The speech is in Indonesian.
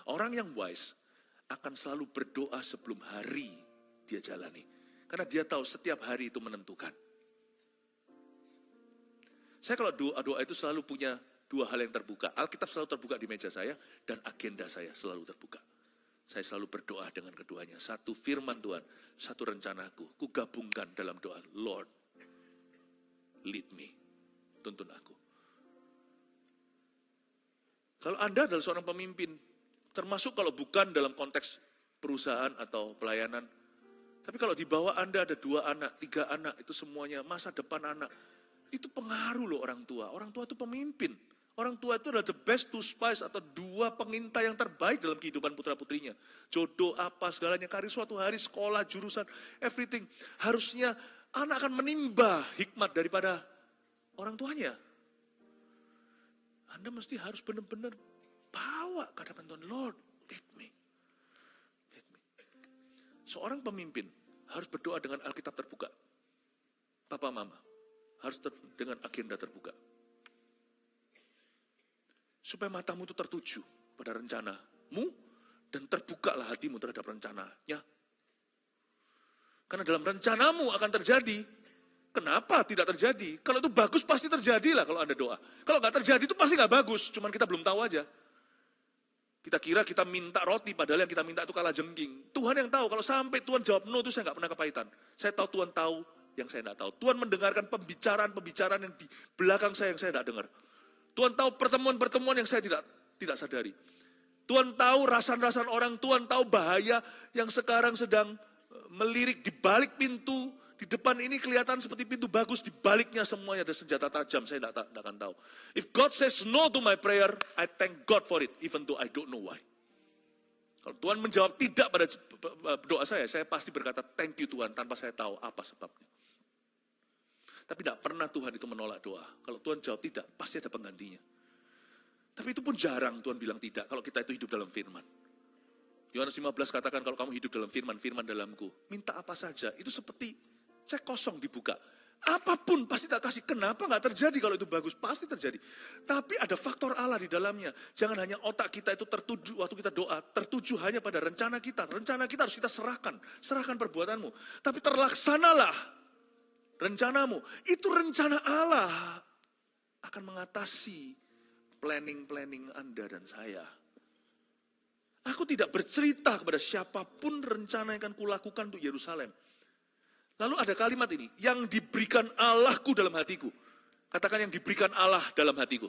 Orang yang wise akan selalu berdoa sebelum hari dia jalani. Karena dia tahu setiap hari itu menentukan. Saya kalau doa itu selalu punya dua hal yang terbuka. Alkitab selalu terbuka di meja saya dan agenda saya selalu terbuka. Saya selalu berdoa dengan keduanya. Satu firman Tuhan, satu rencanaku. Ku gabungkan dalam doa. Lord, lead me. Tuntun aku. Kalau Anda adalah seorang pemimpin, termasuk kalau bukan dalam konteks perusahaan atau pelayanan, tapi kalau di bawah Anda ada 2 anak, 3 anak, itu semuanya masa depan anak, itu pengaruh loh orang tua. Orang tua itu pemimpin. Orang tua itu adalah the best two spies atau 2 pengintai yang terbaik dalam kehidupan putra-putrinya. Jodoh apa segalanya, karir suatu hari, sekolah, jurusan, everything. Harusnya anak akan menimba hikmat daripada orang tuanya. Anda mesti harus benar-benar bawa ke hadapan Tuhan. Lord, lead me. Lead me. Seorang pemimpin harus berdoa dengan Alkitab terbuka. Papa, mama, harus dengan agenda terbuka. Supaya matamu itu tertuju pada rencanamu dan terbukalah hatimu terhadap rencananya. Karena dalam rencanamu akan terjadi. Kenapa tidak terjadi? Kalau itu bagus pasti terjadilah kalau Anda doa. Kalau nggak terjadi itu pasti nggak bagus, cuman kita belum tahu aja. Kita kira kita minta roti, padahal yang kita minta itu kalajengking. Tuhan yang tahu, kalau sampai Tuhan jawab no itu saya nggak pernah kepahitan. Saya tahu Tuhan tahu yang saya nggak tahu. Tuhan mendengarkan pembicaraan yang di belakang saya yang saya nggak dengar. Tuhan tahu pertemuan-pertemuan yang saya tidak sadari. Tuhan tahu rasan-rasan orang, Tuhan tahu bahaya yang sekarang sedang melirik di balik pintu. Di depan ini kelihatan seperti pintu bagus, di baliknya semuanya ada senjata tajam, saya tidak akan tahu. If God says no to my prayer, I thank God for it, even though I don't know why. Kalau Tuhan menjawab tidak pada doa saya pasti berkata thank you Tuhan, tanpa saya tahu apa sebabnya. Tapi tidak pernah Tuhan itu menolak doa. Kalau Tuhan jawab tidak, pasti ada penggantinya. Tapi itu pun jarang Tuhan bilang tidak, kalau kita itu hidup dalam firman. Yohanes 15 katakan kalau kamu hidup dalam firman, firman dalamku. Minta apa saja, itu seperti cek kosong dibuka. Apapun pasti tak kasih. Kenapa nggak terjadi kalau itu bagus? Pasti terjadi. Tapi ada faktor Allah di dalamnya. Jangan hanya otak kita itu tertuju waktu kita doa. Tertuju hanya pada rencana kita. Rencana kita harus kita serahkan. Serahkan perbuatanmu. Tapi terlaksanalah rencanamu. Itu rencana Allah akan mengatasi planning-planning Anda dan saya. Aku tidak bercerita kepada siapapun rencana yang akan kulakukan untuk Yerusalem. Lalu ada kalimat ini, yang diberikan Allahku dalam hatiku. Katakan yang diberikan Allah dalam hatiku.